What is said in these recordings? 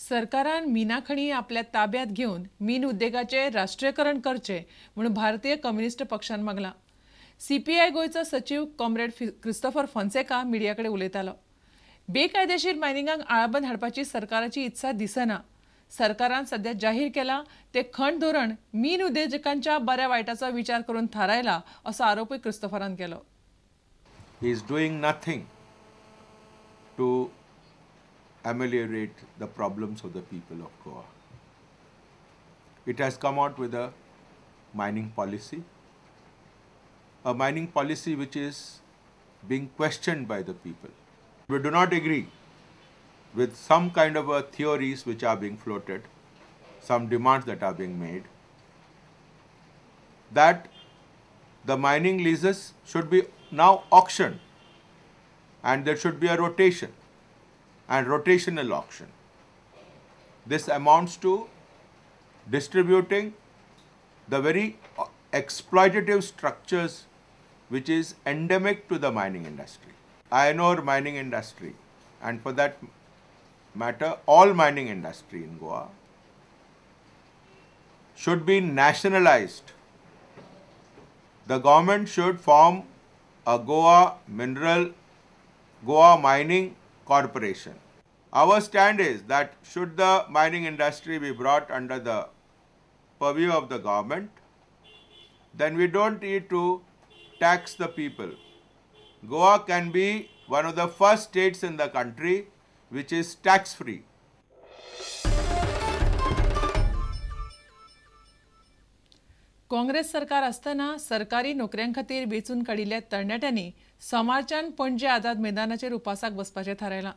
सरकारान मिना खणी आपल्या ताब्यात घेऊन मीन उद्देगाचे राष्ट्रीयकरण करचे म्हणून भारतीय कम्युनिस्ट पक्षान मागला। सीपीआय गोयचो सचिव कॉम्रेड क्रिस्टोफर फॉन्सेका मिडियाकडे उलयतालो। बेकायदेशीर मायनिंगाक आळाबंद हाडपाची सरकाराची इत्सा दिसना। सरकारान सध्या जाहीर केला ते खंड धोरण मीन उद्देजकांच्या बऱ्या वायटाचो विचार करून थारायला असो आरोपय क्रिस्टोफरान केलो। He is doing nothing to ameliorate the problems of the people of Goa. It has come out with a mining policy which is being questioned by the people. We do not agree with some kind of theories which are being floated, some demands that are being made, that the mining leases should be now auctioned and there should be a rotation and rotational auction. This amounts to distributing the very exploitative structures which is endemic to the mining industry. I know mining industry, and for that matter all mining industry in Goa should be nationalized. The government should form a Goa Mining Corporation. Our stand is that should the mining industry be brought under the purview of the government, then we don't need to tax the people. Goa can be one of the first states in the country which is tax-free. Congress सरकार असताना सरकारी नोकऱ्यांखातीर वेचून काडिल्ल्या तरणाट्यांनी सोमारच्यान पणजे आझाद मैदानाचेर उपासाक बसपाचें थारायलां।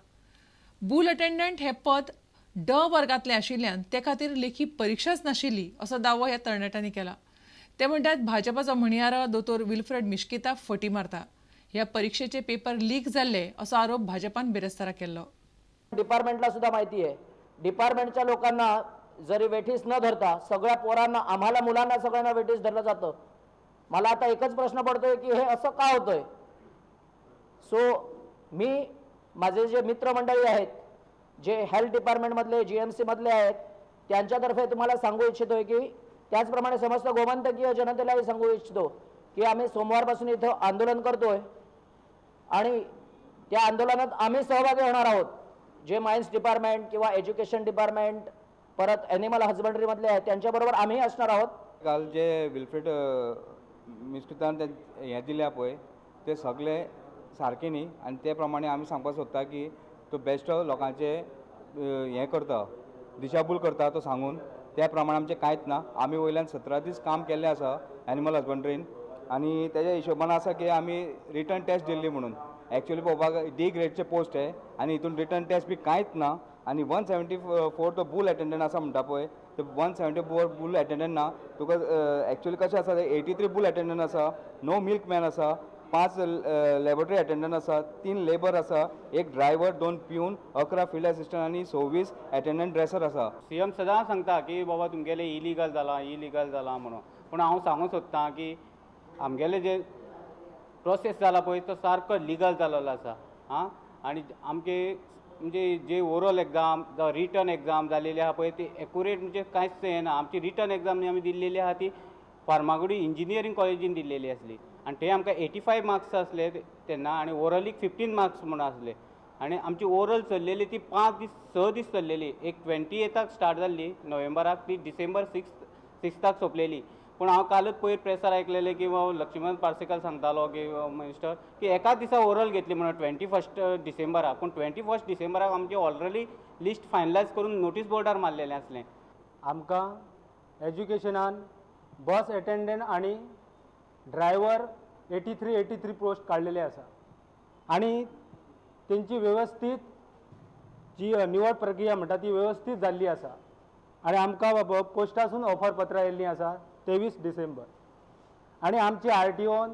बूल attendant हे पद ड वर्गांतलें आशिल्ल्यान ते खातीर लेखी परीक्षाच नाशिल्ली असो दावो ह्या तरणाट्यांनी केला। ते म्हणटात भाजपाचो म्हणयारो दोतोर विल्फ्रेड मिश्किता फटी मारता। ह्या परीक्षेचे पेपर लीक जाल्ले असो आरोप भाजपान बेरेस्तारा केल्लो। डिपार्टमेंटला सुद्धा माहिती आहे, डिपार्टमेंटच्या लोकांना जरी वेठीस न धरता सगळ्या पोरांना, आम्हाला मुलांना सगळ्यांना वेठीस धरलं जातं। मला आता एकच प्रश्न पडतोय की हे असं का होतंय। मी माझे जे मित्रमंडळी आहेत, जे हेल्थ डिपार्टमेंट मधले, जीएमसी मधले आहेत, त्यांच्यातर्फे तुम्हाला सांगू इच्छितोय की त्याचप्रमाणे समस्त गोमंतकीय जनतेलाही सांगू इच्छितो की आम्ही सोमवारपासून इथं आंदोलन करतोय आणि त्या आंदोलनात आम्ही सहभागी होणार आहोत। जे माइन्स डिपार्टमेंट किंवा एज्युकेशन डिपार्टमेंट, परत एनिमल हजबंडरी मधले आहेत, त्यांच्याबरोबर आम्ही असणार आहोत। काल जे विल्फ्रेड मिस्कितान हे दिल्या पळय ते सगळे सारके न्ही, आणि ते प्रमाणे आमी सांगपाक सोदता की तो बेस्ट लोकांचे हे करता, दिशाभूल करता तो सांगून, त्या प्रमाणे आमचे कांयच ना। आमी वयल्यान 17 दीस काम केल्लें आसा एनिमल हजबंडरीन, आणि त्याच्या हिशोबान आसा की आमी रिटर्न टेस्ट दिल्ली म्हणून। एक्चुअली पळोवपाक डी ग्रेडचे पोस्ट आहे आणि हितून रिटर्न टेस्ट बी कांयच ना, आणि 174 तो बूल अटेंडंट आसा म्हणटा पळय, ते 174 बूल अटेंडंट ना। तुका एक्चुअली कशें आसा, 83 बूल अटेंडंट आसा, नो मिल्कमॅन आसा, 5 लॅबोरेटरी अटेंडंट आसा, 3 लेबर आसा, 1 ड्रायव्हर, 2 पिऊन, 11 फील्ड असिस्टंट आणि 26 अटेंडंट ड्रेसर आसा। सीएम सदां सांगता की बाबा तुमगेले इलिगल जाला म्हणून, पूण हांव सांगूंक सोदतां की आमगेले जे प्रोसेस जाला पळय तो सारको लिगल जाल्लो आसा। आणि आमचे म्हणजे जे ओवरऑल एग्जाम जावं रिटर्न एग्जाम जाल्लेली आहा पळय ती एक्युरेट म्हणजे कांयच येना। आमची रिटर्न एग्जाम आमी दिल्लेली आहा ती फार्मागुडी इंजिनियरींग कॉलेजीन दिल्लेली आसली, आणि ते आमकां 85 मार्क्स आसले तेन्ना, आणि ओवरऑलीक 15 मार्क्स म्हणून आसले, आणि आमची ओवरऑल चल्लेली ती 6 दीस चल्लेली। एक 28 स्टार्ट जाल्ली नोव्हेंबराक, ती डिसेंबर 6 सोंपलेली। पूण हांव कालच पयर प्रेसार आयकलेलें की लक्ष्मण पार्सेकर सांगतालो की मिनिस्टर की एकाच दिसा ओवरऑल घेतली म्हणून 21 डिसेंबराक, पूण 21 डिसेंबराक आमची ऑलरेडी लिस्ट फायनलायज करून नोटीस बोर्डार मारलेलें आसलें। आमकां एज्युकेशनान बस अटेंडंट आणि ड्रायव्हर 83 पोस्ट काडलेले आसा, आणि तेंची व्यवस्थित जी निवड प्रक्रिया म्हणटा ती व्यवस्थित जाल्ली आसा, आणि आमकां पोस्टासून ऑफर पत्रां येयल्लीं आसा 23 डिसेंबर, आणि आमची आरटीओन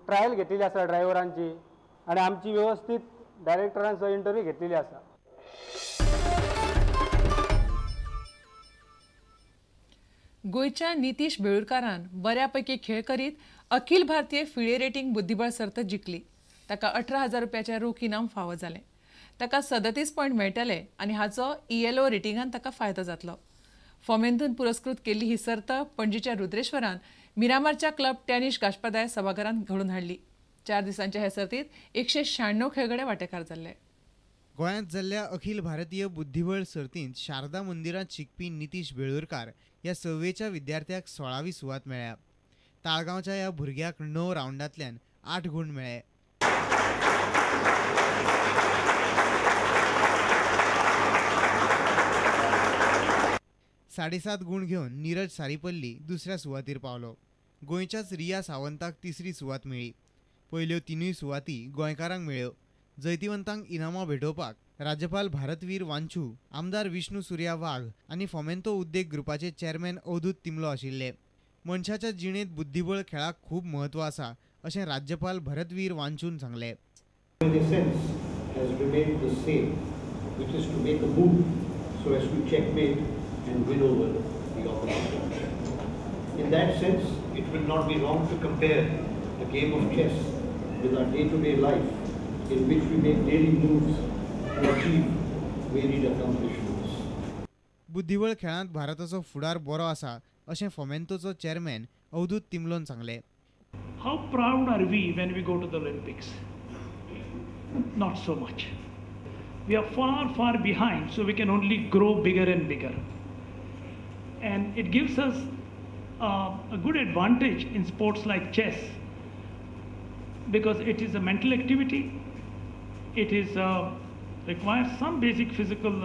ट्रायल घेतलेली आसा ड्रायव्हरांची, आणि आमची व्यवस्थित डायरेक्टरांचो इंटरव्यू घेतलेली आसा। गोयच्या नितीश बेळुरकारान बऱ्यापैकी खेळ करीत अखिल भारतीय फिडे रेटिंग बुद्धिबळ सर्त जिखली। ताका 18,000 रुपयाचे रोख इनाम फावो जालें। ताका 37 पॉयंट मेळटले आनी हाचो ELO रेटिंगान ताका फायदो जातलो. फॉमेंतून पुरस्कृत केल्ली ही सर्त पणजीच्या रुद्रेश्वरान मिरामारच्या क्लब टेनिस गाशपादाय सभाघरांत घडोवन हाडली. 4 दिसांच्या हे सर्तीत 196 खेळगडे वांटेकार जाल्ले. गोंयांत जाल्ल्या अखिल भारतीय बुद्धीबळ सर्तींत शारदा मंदिरांत शिकपी नितीश बेळूरकार ह्या 6वेच्या विद्यार्थ्याक 16वी सुवात मेळ्ळ्या. ताळगांवच्या ह्या भुरग्याक 9 राउंडांतल्यान 8 गुण मेळ्ळे. साडेसात गुण घेवन नीरज सारीपल्ली दुसऱ्या सुवातीर पावलो. गोंयच्याच रिया सावंताक 3री सुवात मेळ्ळी. पयल्यो 3 सुवाती गोंयकारांक मेळ्ळ्यो. जैतिवंतांक इनामां भेटोवपाक राज्यपाल भारतवीर वांचू, आमदार विष्णू सुर्या वाघ आनी फोमेंतो उद्देग ग्रुपाचे चेअरमॅन अवधूत तिमलो आशिल्ले. मनशाच्या जिणेंत बुद्धीबळ खेळाक खूब म्हत्व आसा अशें राज्यपाल भरतवीर वांचून सांगलें. and win over the opposition. In that sense, it will not be wrong to compare a game of chess with our day-to-day life, in which we make daily moves to achieve varied accomplishments. बुद्धीबळ खेळांत भारताचो फुडार बरो आसा अशें फोमेंतोचो chairman Avadhoot तिमलोन सांगलें. How proud are we when we go to the Olympics? Not so much. We are far behind, so we can only grow bigger and bigger. And it gives us a good advantage in sports like chess, because it is a mental activity. It is requires some basic physical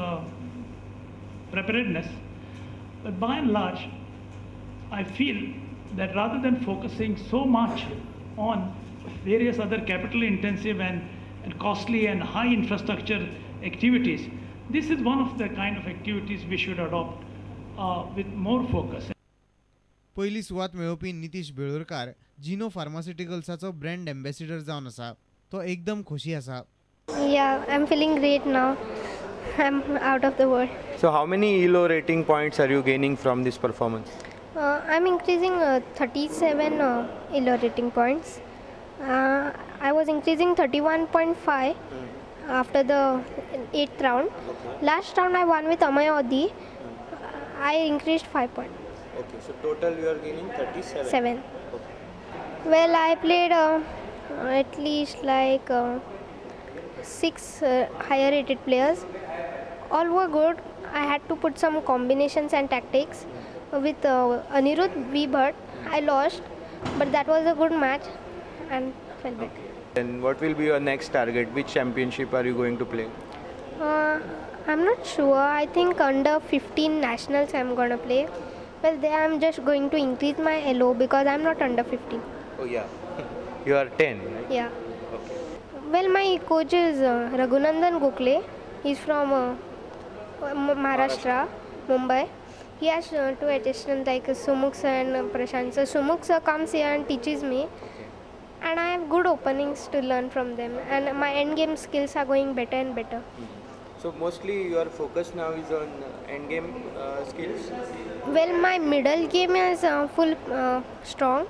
preparedness, but by and large, I feel that rather than focusing so much on various other capital intensive and costly and high infrastructure activities, this is one of the kind of activities we should adopt with more focus. पहिली सुवात मेळोवपी नितीश बेळूरकार जिनो फार्मास्युटिकल्साचो brand ambassador जावन आसा. तो एकदम खोशी आसा. Yeah, I'm feeling great now. I'm out of the world. So how many ELO rating points are you gaining from this performance? I'm increasing 37 ELO rating points. I was increasing 31.5 after the 8th round. Last round I won with Amay Odi. I increased 5 points. Okay, so total you are gaining 37. 7. Okay. Well, I played at least like 6 higher rated players. All were good. I had to put some combinations and tactics with Anirudh V. Bhatt. I lost, but that was a good match and felt better. And what will be your next target? Which championship are you going to play? I'm not sure. I think under 15 nationals I'm going to play. Well, there I'm just going to increase my LO because I'm not under 15. Oh yeah, you are 10, right? Yeah. Okay. Well, my coach is Raghunandan Gokhale. He's from Maharashtra, Mumbai. He has two assistants like Sumukh sir and Prashant sir. Sumukh sir comes here and teaches me. And I have good openings to learn from them. And my end game skills are going better and better. So mostly your focus now is on end game skills? Well, my middle game is full strong.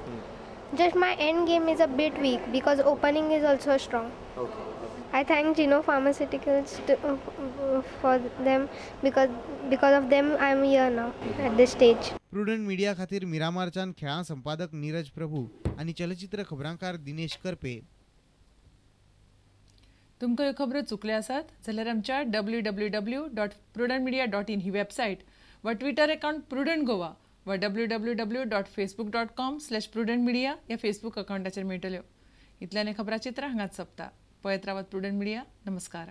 Just my end game is a bit weak because opening is also strong. Okay. I thank Gino Pharmaceuticals for them because of them I am here now at this stage. Prudent media खातीर मिरामारच्यान खेळां संपादक नीरज प्रभू आनी चलचित्र खबरांकार दिनेश करपे. तुमकां ह्यो खबरो चुकल्यो आसात जाल्यार आमच्या www.prudentmedia.in ही वेबसायट वा ट्विटर अकाउंट प्रुडंट गोवा वा www.facebook.com/prudentmedia ह्या फेसबूक अकाउंटाचेर मेळटल्यो. इतल्यान हे खबराचित्र हांगाच सोंपता. पळयत रावात प्रुडंट मिडिया. नमस्कार.